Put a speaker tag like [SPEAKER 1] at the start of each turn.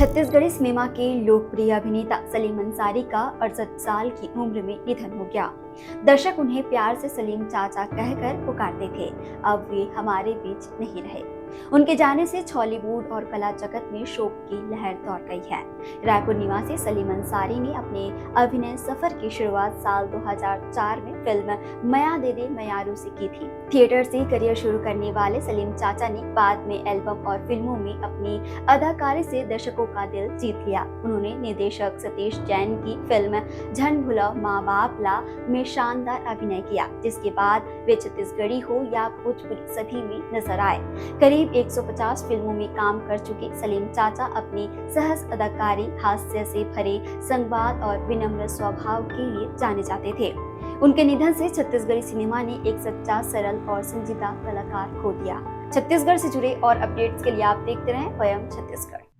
[SPEAKER 1] Chhattisgarhi cinema के लोकप्रिय अभिनेता सलीम अंसारी का 68 साल की उम्र में निधन हो गया। दर्शक उन्हें प्यार से सलीम चाचा कहकर पुकारते थे। अब वे हमारे बीच नहीं रहे। उनके जाने से बॉलीवुड और कला जगत में शोक की लहर दौड़ गई है। रायपुर निवासी सलीम अंसारी ने अपने अभिनय सफर की शुरुआत साल 2004 में फिल्म मया दे दे मयारू से की थी। थिएटर से करियर शुरू करने वाले सलीम चाचा ने बाद में एल्बम और फिल्मों में अपनी अदाकारी से दर्शकों का दिल जीत लिया। उन्होंने निर्देशक सतीश जैन की फिल्म झन भुला माँ बाप ला में शानदार अभिनय किया, जिसके बाद वे छत्तीसगढ़ी हो या भोजपुरी सभी में नजर आए। करीब 150 फिल्मों में काम कर चुके सलीम चाचा अपनी सहज अदाकारी, हास्य से भरे संवाद और विनम्र स्वभाव के लिए जाने जाते थे। उनके निधन से छत्तीसगढ़ी सिनेमा ने एक सच्चा, सरल और संजीदा कलाकार खो दिया। छत्तीसगढ़ से जुड़े और अपडेट्स के लिए आप देखते रहें वयम छत्तीसगढ़।